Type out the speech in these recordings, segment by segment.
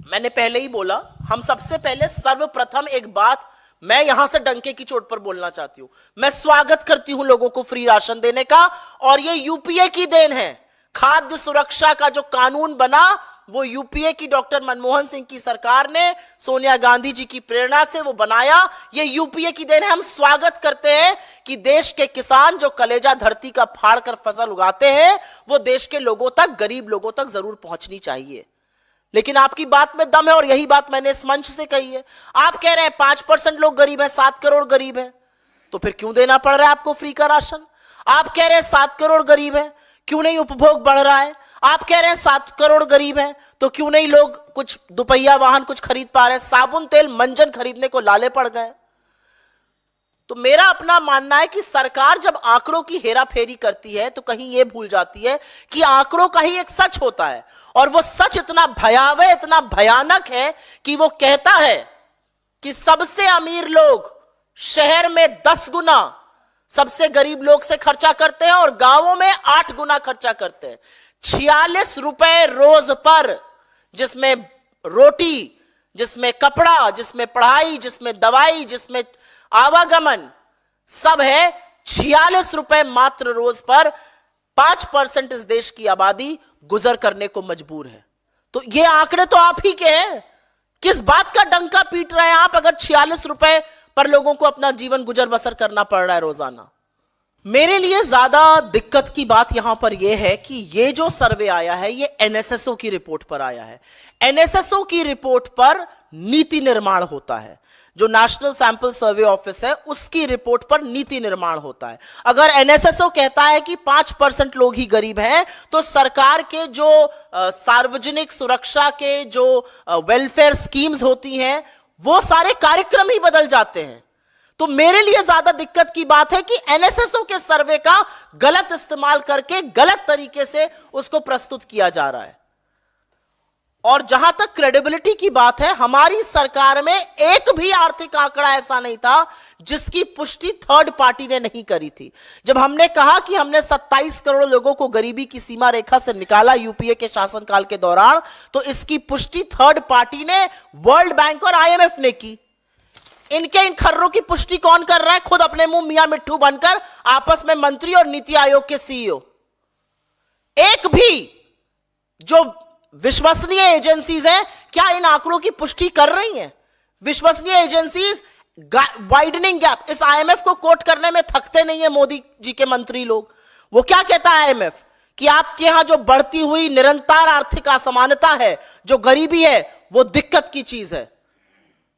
मैंने पहले ही बोला, हम सबसे पहले सर्वप्रथम एक बात मैं यहां से डंके की चोट पर बोलना चाहती हूं। मैं स्वागत करती हूं लोगों को फ्री राशन देने का, और ये यूपीए की देन है। खाद्य सुरक्षा का जो कानून बना वो यूपीए की डॉक्टर मनमोहन सिंह की सरकार ने सोनिया गांधी जी की प्रेरणा से वो बनाया। ये यूपीए की देन है। हम स्वागत करते हैं कि देश के किसान जो कलेजा धरती का फाड़ कर फसल उगाते हैं वो देश के लोगों तक, गरीब लोगों तक जरूर पहुंचनी चाहिए। लेकिन आपकी बात में दम है और यही बात मैंने इस मंच से कही है। आप कह रहे हैं 5% लोग गरीब हैं, 7 करोड़ गरीब हैं, तो फिर क्यों देना पड़ रहा है आपको फ्री का राशन? आप कह रहे हैं 7 करोड़ गरीब हैं, क्यों नहीं उपभोग बढ़ रहा है? आप कह रहे हैं 7 करोड़ गरीब हैं, तो क्यों नहीं लोग कुछ दुपहिया वाहन कुछ खरीद पा रहे हैं? साबुन तेल मंजन खरीदने को लाले पड़ गए। तो मेरा अपना मानना है कि सरकार जब आंकड़ों की हेराफेरी करती है तो कहीं यह भूल जाती है कि आंकड़ों का ही एक सच होता है, और वो सच इतना भयावह, इतना भयानक है कि वो कहता है कि सबसे अमीर लोग शहर में 10 गुना सबसे गरीब लोग से खर्चा करते हैं और गांवों में 8 गुना खर्चा करते हैं। 46 रुपए रोज पर, जिसमें रोटी, जिसमें कपड़ा, जिसमें पढ़ाई, जिसमें दवाई, जिसमें आवागमन सब है, 46 रुपए मात्र रोज पर 5% इस देश की आबादी गुजर करने को मजबूर है। तो ये आंकड़े तो आप ही के हैं। किस बात का डंका पीट रहे हैं आप अगर 46 रुपए पर लोगों को अपना जीवन गुजर बसर करना पड़ रहा है रोजाना? मेरे लिए ज्यादा दिक्कत की बात यहां पर यह है कि ये जो सर्वे आया है ये एनएसएसओ की रिपोर्ट पर आया है। एनएसएसओ की रिपोर्ट पर नीति निर्माण होता है। जो नेशनल सैंपल सर्वे ऑफिस है उसकी रिपोर्ट पर नीति निर्माण होता है। अगर एनएसएसओ कहता है कि 5% लोग ही गरीब हैं, तो सरकार के जो सार्वजनिक सुरक्षा के जो वेलफेयर स्कीम्स होती हैं वो सारे कार्यक्रम ही बदल जाते हैं। तो मेरे लिए ज्यादा दिक्कत की बात है कि एनएसएसओ के सर्वे का गलत इस्तेमाल करके गलत तरीके से उसको प्रस्तुत किया जा रहा है। और जहां तक क्रेडिबिलिटी की बात है, हमारी सरकार में एक भी आर्थिक आंकड़ा ऐसा नहीं था जिसकी पुष्टि थर्ड पार्टी ने नहीं करी थी। जब हमने कहा कि हमने 27 करोड़ लोगों को गरीबी की सीमा रेखा से निकाला यूपीए के शासनकाल के दौरान, तो इसकी पुष्टि थर्ड पार्टी ने, वर्ल्ड बैंक और आईएमएफ ने की। इनके इन खर्रों की पुष्टि कौन कर रहा है? खुद अपने मुंह मियां मिट्ठू बनकर आपस में मंत्री और नीति आयोग के सीईओ। एक भी जो विश्वसनीय एजेंसीज हैं क्या इन आंकड़ों की पुष्टि कर रही हैं? विश्वसनीय एजेंसीज वाइडनिंग गैप, इस आईएमएफ को कोट करने में थकते नहीं है मोदी जी के मंत्री लोग। वो क्या कहता है आईएमएफ कि आपके यहां जो बढ़ती हुई निरंतर आर्थिक असमानता है, जो गरीबी है, वो दिक्कत की चीज है।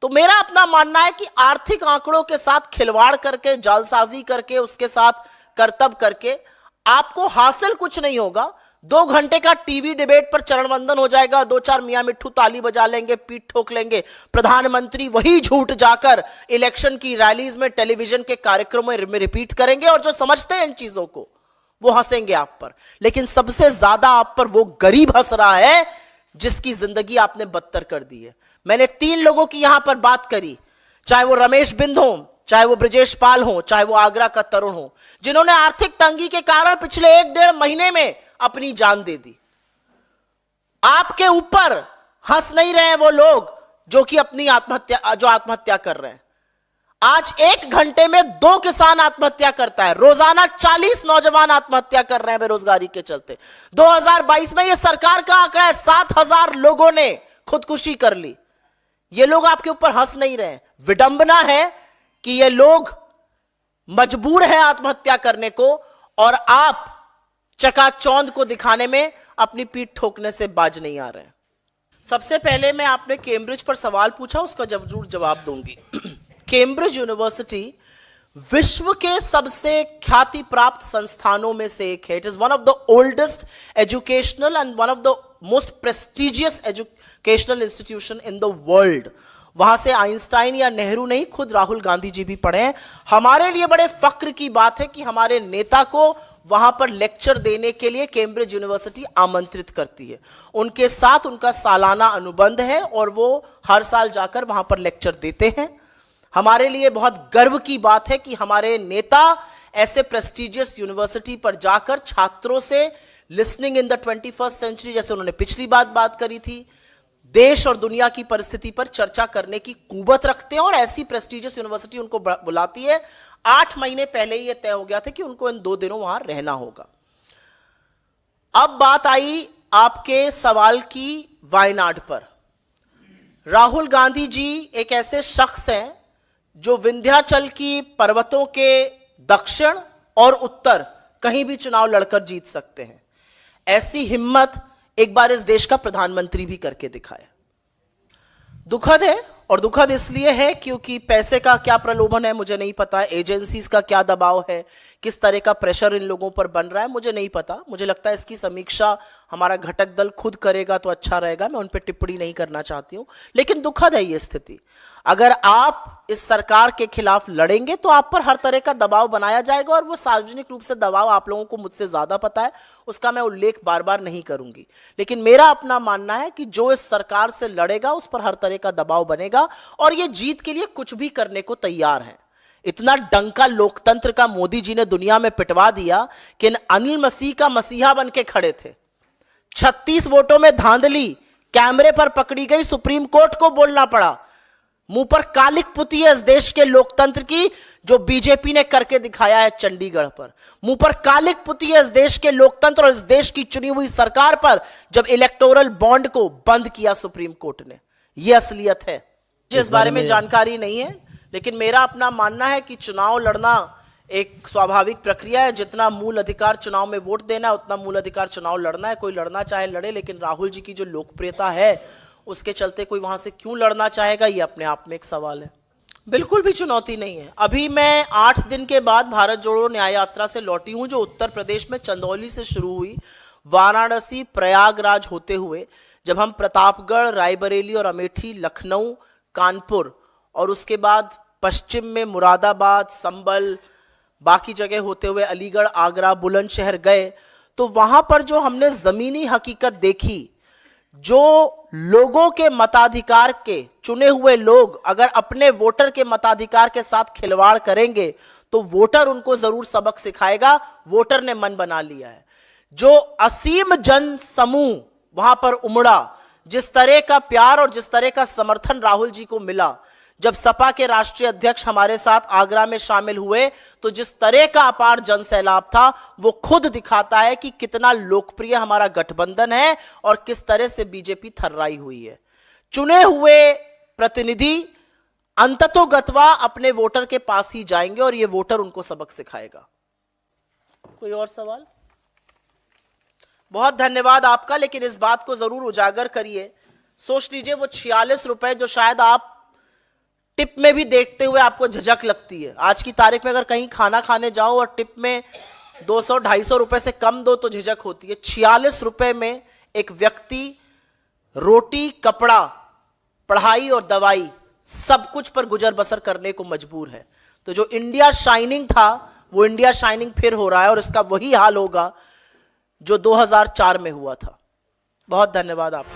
तो मेरा अपना मानना है कि आर्थिक आंकड़ों के साथ खिलवाड़ करके, जालसाजी करके, उसके साथ करतब करके आपको हासिल कुछ नहीं होगा। 2 घंटे का टीवी डिबेट पर चरण वंदन हो जाएगा, 2-4 मियां मिट्ठू ताली बजा लेंगे, पीठ ठोक लेंगे, प्रधानमंत्री वही झूठ जाकर इलेक्शन की रैलीज में, टेलीविजन के कार्यक्रमों में रिपीट करेंगे, और जो समझते हैं इन चीजों को वो हंसेंगे आप पर। लेकिन सबसे ज्यादा आप पर वो गरीब हंस रहा है जिसकी जिंदगी आपने बदतर कर दी है। मैंने 3 लोगों की यहां पर बात करी, चाहे वो रमेश बिंद हो, चाहे वो ब्रजेश पाल हो, चाहे वो आगरा का तरुण हो, जिन्होंने आर्थिक तंगी के कारण पिछले 1-1.5 महीने में अपनी जान दे दी। आपके ऊपर हंस नहीं रहे हैं वो लोग जो कि अपनी आत्महत्या कर रहे हैं। आज 1 घंटे में 2 किसान आत्महत्या करता है, रोजाना 40 नौजवान आत्महत्या कर रहे हैं बेरोजगारी के चलते। 2022 में यह सरकार का आंकड़ा है, 7,000 लोगों ने खुदकुशी कर ली। ये लोग आपके ऊपर हंस नहीं रहे हैं। विडंबना है कि ये लोग मजबूर हैं आत्महत्या करने को, और आप चकाचौंध को दिखाने में अपनी पीठ ठोकने से बाज नहीं आ रहे हैं। सबसे पहले मैं आपने कैम्ब्रिज पर सवाल पूछा, उसका जरूर जवाब दूंगी। कैम्ब्रिज यूनिवर्सिटी विश्व के सबसे ख्याति प्राप्त संस्थानों में से एक है। It is one of the oldest educational and one of the most prestigious educational institution in the world. वहां से आइंस्टाइन या नेहरू नहीं, खुद राहुल गांधी जी भी पढ़े हैं। हमारे लिए बड़े फक्र की बात है कि हमारे नेता को वहां पर लेक्चर देने के लिए कैम्ब्रिज यूनिवर्सिटी आमंत्रित करती है। उनके साथ उनका सालाना अनुबंध है और वो हर साल जाकर वहां पर लेक्चर देते हैं। हमारे लिए बहुत गर्व की बात है कि हमारे नेता ऐसे प्रेस्टिजियस यूनिवर्सिटी पर जाकर छात्रों से listening in the 21st century, जैसे उन्होंने पिछली बात करी थी, देश और दुनिया की परिस्थिति पर चर्चा करने की कुवत रखते हैं और ऐसी प्रेस्टिजियस यूनिवर्सिटी उनको बुलाती है। 8 महीने पहले ही यह तय हो गया था कि उनको इन 2 दिनों वहां रहना होगा। अब बात आई आपके सवाल की वायनाड पर। राहुल गांधी जी एक ऐसे शख्स हैं जो विंध्याचल की पर्वतों के दक्षिण और उत्तर कहीं भी चुनाव लड़कर जीत सकते हैं। ऐसी हिम्मत एक बार इस देश का प्रधानमंत्री भी करके दिखाए। दुखद है, और दुखद इसलिए है क्योंकि पैसे का क्या प्रलोभन है मुझे नहीं पता, एजेंसीज का क्या दबाव है, किस तरह का प्रेशर इन लोगों पर बन रहा है मुझे नहीं पता। मुझे लगता है इसकी समीक्षा हमारा घटक दल खुद करेगा तो अच्छा रहेगा, मैं उन पर टिप्पणी नहीं करना चाहती हूं। लेकिन दुखद है ये स्थिति। अगर आप इस सरकार के खिलाफ लड़ेंगे तो आप पर हर तरह का दबाव बनाया जाएगा, और वो सार्वजनिक रूप से दबाव आप लोगों को मुझसे ज्यादा पता है, उसका मैं उल्लेख बार बार नहीं करूंगी। लेकिन मेरा अपना मानना है कि जो इस सरकार से लड़ेगा उस पर हर तरह का दबाव बनेगा, और ये जीत के लिए कुछ भी करने को तैयार है। इतना डंका लोकतंत्र का मोदी जी ने दुनिया में पिटवा दिया कि अनिल मसीह का मसीहा बन के खड़े थे। 36 वोटों में धांधली कैमरे पर पकड़ी गई, सुप्रीम कोर्ट को बोलना पड़ा। मुंह पर कालिक पुती है इस देश के लोकतंत्र की, जो बीजेपी ने करके दिखाया है चंडीगढ़ पर। मुंह पर कालिक पुती है इस देश के लोकतंत्र और इस देश की चुनी हुई सरकार पर, जब इलेक्टोरल बॉन्ड को बंद किया सुप्रीम कोर्ट ने। यह असलियत है। मुझे इस बारे में जानकारी नहीं है, लेकिन मेरा अपना मानना है कि चुनाव लड़ना एक स्वाभाविक प्रक्रिया है। जितना मूल अधिकार चुनाव में वोट देना है उतना मूल अधिकार चुनाव लड़ना है। कोई लड़ना चाहे लड़े, लेकिन राहुल जी की जो लोकप्रियता है उसके चलते कोई वहां से क्यों लड़ना चाहेगा, ये अपने आप में एक सवाल है। बिल्कुल भी चुनौती नहीं है। अभी मैं 8 दिन के बाद भारत जोड़ो न्याय यात्रा से लौटी हूं, जो उत्तर प्रदेश में चंदौली से शुरू हुई, वाराणसी प्रयागराज होते हुए, जब हम प्रतापगढ़, रायबरेली और अमेठी, लखनऊ, कानपुर और उसके बाद पश्चिम में मुरादाबाद, संभल, बाकी जगह होते हुए अलीगढ़, आगरा, बुलंदशहर गए, तो वहां पर जो हमने जमीनी हकीकत देखी, जो लोगों के मताधिकार के चुने हुए लोग अगर अपने वोटर के मताधिकार के साथ खिलवाड़ करेंगे तो वोटर उनको जरूर सबक सिखाएगा। वोटर ने मन बना लिया है। जो असीम जन समूह वहां पर उमड़ा, जिस तरह का प्यार और जिस तरह का समर्थन राहुल जी को मिला, जब सपा के राष्ट्रीय अध्यक्ष हमारे साथ आगरा में शामिल हुए, तो जिस तरह का अपार जन सैलाब था, वो खुद दिखाता है कि कितना लोकप्रिय हमारा गठबंधन है और किस तरह से बीजेपी थर्राई हुई है। चुने हुए प्रतिनिधि अंततोगत्वा अपने वोटर के पास ही जाएंगे और ये वोटर उनको सबक सिखाएगा। कोई और सवाल? बहुत धन्यवाद आपका, लेकिन इस बात को जरूर उजागर करिए। सोच लीजिए वो 46 रुपए जो शायद आप टिप में भी देखते हुए आपको झिझक लगती है, आज की तारीख में अगर कहीं खाना खाने जाओ और टिप में 200-250 रुपए से कम दो तो झिझक होती है। 46 रुपए में एक व्यक्ति रोटी, कपड़ा, पढ़ाई और दवाई सब कुछ पर गुजर बसर करने को मजबूर है। तो जो इंडिया शाइनिंग था वो इंडिया शाइनिंग फिर हो रहा है, और इसका वही हाल होगा जो 2004 में हुआ था। बहुत धन्यवाद आपका।